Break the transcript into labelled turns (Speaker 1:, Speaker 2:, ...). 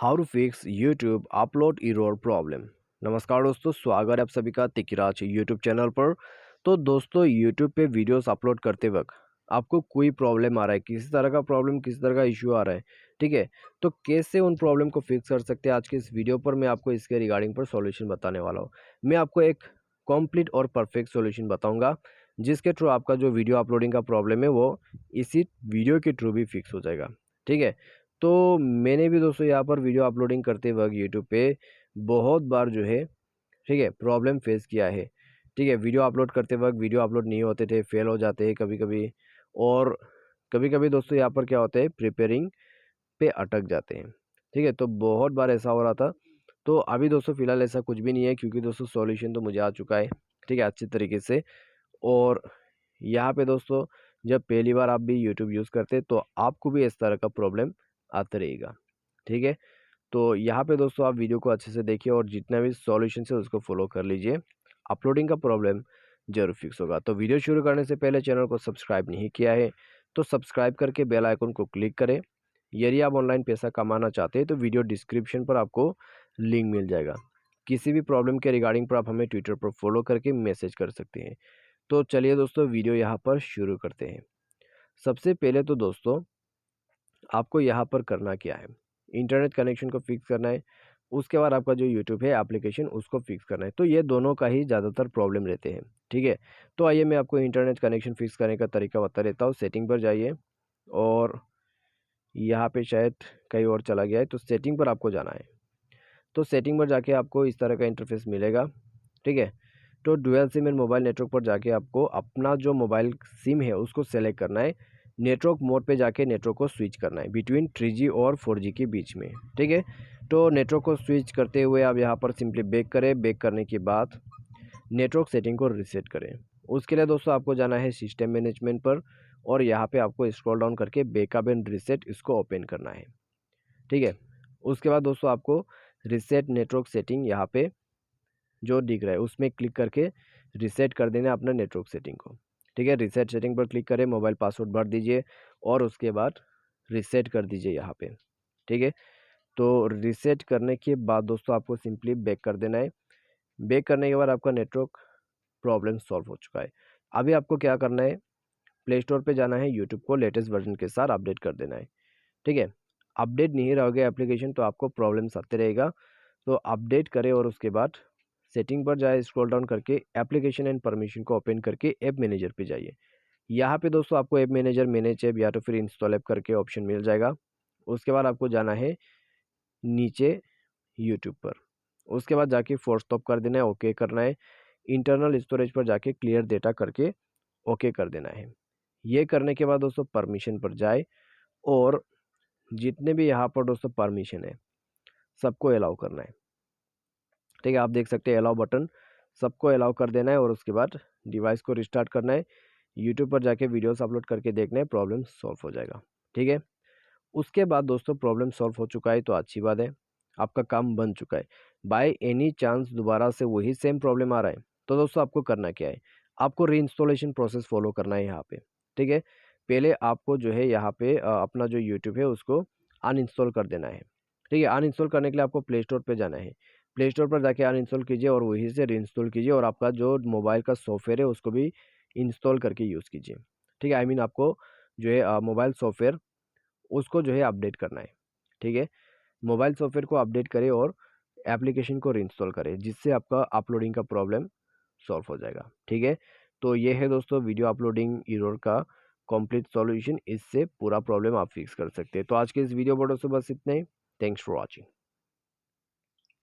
Speaker 1: How to fix YouTube upload error problem. नमस्कार दोस्तों, स्वागत है आप सभी का तिकराज यूट्यूब चैनल पर। तो दोस्तों, यूट्यूब पे वीडियोस अपलोड करते वक्त आपको कोई प्रॉब्लम आ रहा है, किसी तरह का प्रॉब्लम, किसी तरह का इशू आ रहा है, ठीक है, तो कैसे उन प्रॉब्लम को फिक्स कर सकते हैं, आज के इस वीडियो पर मैं आपको इसके रिगार्डिंग पर सॉल्यूशन बताने वाला हूँ। मैं आपको एक कॉम्प्लीट और परफेक्ट सॉल्यूशन बताऊंगा, जिसके थ्रू आपका जो वीडियो अपलोडिंग का प्रॉब्लम है वो इसी वीडियो के थ्रू भी फिक्स हो जाएगा। ठीक है, तो मैंने भी दोस्तों यहाँ पर वीडियो अपलोडिंग करते वक्त यूट्यूब पे बहुत बार जो है, ठीक है, प्रॉब्लम फेस किया है। ठीक है, वीडियो अपलोड करते वक्त वीडियो अपलोड नहीं होते थे, फेल हो जाते हैं कभी कभी। और कभी कभी दोस्तों यहाँ पर क्या होता है, प्रिपेयरिंग पे अटक जाते हैं। ठीक है, तो बहुत बार ऐसा हो रहा था। तो अभी दोस्तों फ़िलहाल ऐसा कुछ भी नहीं है, क्योंकि दोस्तों सॉल्यूशन तो मुझे आ चुका है, ठीक है, अच्छी तरीके से। और यहाँ पे दोस्तों, जब पहली बार आप भी यूट्यूब यूज़ करते हैं तो आपको भी इस तरह का प्रॉब्लम आता रहेगा। ठीक है, तो यहाँ पे दोस्तों आप वीडियो को अच्छे से देखिए और जितना भी सॉल्यूशन है उसको फॉलो कर लीजिए। अपलोडिंग का प्रॉब्लम जरूर फिक्स होगा। तो वीडियो शुरू करने से पहले चैनल को सब्सक्राइब नहीं किया है तो सब्सक्राइब करके बेल आइकन को क्लिक करें। यदि आप ऑनलाइन पैसा कमाना चाहते हैं तो वीडियो डिस्क्रिप्शन पर आपको लिंक मिल जाएगा। किसी भी प्रॉब्लम के रिगार्डिंग पर आप हमें ट्विटर पर फॉलो करके मैसेज कर सकते हैं। तो चलिए दोस्तों, वीडियो यहाँ पर शुरू करते हैं। सबसे पहले तो दोस्तों, आपको यहाँ पर करना क्या है, इंटरनेट कनेक्शन को फिक्स करना है। उसके बाद आपका जो यूट्यूब है एप्लीकेशन, उसको फिक्स करना है। तो ये दोनों का ही ज़्यादातर प्रॉब्लम रहते हैं। ठीक है, तो आइए मैं आपको इंटरनेट कनेक्शन फिक्स करने का तरीका बता देता हूँ। सेटिंग पर जाइए और यहाँ पे शायद कहीं और चला गया है, तो सेटिंग पर आपको जाना है। तो सेटिंग पर जाके आपको इस तरह का इंटरफेस मिलेगा। ठीक है, तो dual SIM and mobile network पर जाके आपको अपना जो मोबाइल सिम है उसको सेलेक्ट करना है। नेटवर्क मोड पे जाके नेटवर्क को स्विच करना है बिटवीन 3G और 4G के बीच में। ठीक है, तो नेटवर्क को स्विच करते हुए आप यहाँ पर सिंपली बैक करें। बैक करने के बाद नेटवर्क सेटिंग को रीसेट करें। उसके लिए दोस्तों आपको जाना है सिस्टम मैनेजमेंट पर और यहाँ पे आपको स्क्रॉल डाउन करके बैकअप एंड रीसेट इसको ओपन करना है। ठीक है, उसके बाद दोस्तों आपको रीसेट नेटवर्क सेटिंग यहाँ पे जो दिख रहा है उसमें क्लिक करके रीसेट कर देना है अपना नेटवर्क सेटिंग को। ठीक है, रीसेट सेटिंग पर क्लिक करें, मोबाइल पासवर्ड भर दीजिए और उसके बाद रीसेट कर दीजिए यहाँ पे। ठीक है, तो रीसेट करने के बाद दोस्तों आपको सिंपली बैक कर देना है। बैक करने के बाद आपका नेटवर्क प्रॉब्लम सॉल्व हो चुका है। अभी आपको क्या करना है, प्ले स्टोर पर जाना है, यूट्यूब को लेटेस्ट वर्जन के साथ अपडेट कर देना है। ठीक है, अपडेट नहीं रहोगे एप्लीकेशन तो आपको प्रॉब्लम्स आते रहेगा। तो अपडेट करें और उसके बाद सेटिंग पर जाए, स्क्रॉल डाउन करके एप्लीकेशन एंड परमिशन को ओपन करके ऐप मैनेजर पे जाइए। यहाँ पे दोस्तों आपको ऐप मैनेजर, मैनेज ऐप या तो फिर इंस्टॉल ऐप करके ऑप्शन मिल जाएगा। उसके बाद आपको जाना है नीचे यूट्यूब पर। उसके बाद जाके फोर्स स्टॉप कर देना है, ओके करना है। इंटरनल स्टोरेज पर जाके क्लियर डेटा करके ओके कर देना है। ये करने के बाद दोस्तों परमिशन पर जाए और जितने भी यहाँ पर दोस्तों परमिशन है सबको अलाउ करना है। ठीक है, आप देख सकते हैं अलाउ बटन, सबको अलाउ कर देना है और उसके बाद डिवाइस को रिस्टार्ट करना है। यूट्यूब पर जाके वीडियोस अपलोड करके देखना है, प्रॉब्लम सॉल्व हो जाएगा। ठीक है, उसके बाद दोस्तों प्रॉब्लम सॉल्व हो चुका है तो अच्छी बात है, आपका काम बन चुका है। बाय एनी चांस दोबारा से वही सेम प्रॉब्लम आ रहा है तो दोस्तों आपको करना क्या है, आपको रीइंस्टॉलेशन प्रोसेस फॉलो करना है यहाँ पे। ठीक है, पहले आपको जो है यहाँ पे अपना जो यूट्यूब है उसको अनइंस्टॉल कर देना है। ठीक है, अनइंस्टॉल करने के लिए आपको प्ले स्टोर पर जाना है। प्ले स्टोर पर जाके अनइंस्टॉल कीजिए और वहीं से रीइंस्टॉल कीजिए और आपका जो मोबाइल का सॉफ्टवेयर है उसको भी इंस्टॉल करके यूज़ कीजिए। ठीक है, आई मीन आपको जो है मोबाइल सॉफ्टवेयर उसको जो है अपडेट करना है। ठीक है, मोबाइल सॉफ्टवेयर को अपडेट करें और एप्लीकेशन को रीइंस्टॉल करें, जिससे आपका अपलोडिंग का प्रॉब्लम सॉल्व हो जाएगा। ठीक है, तो ये है दोस्तों वीडियो अपलोडिंग एरर का कंप्लीट सॉल्यूशन। इससे पूरा प्रॉब्लम आप फिक्स कर सकते हैं। तो आज के इस वीडियो पर दोस्तों बस इतना ही। Thanks for watching.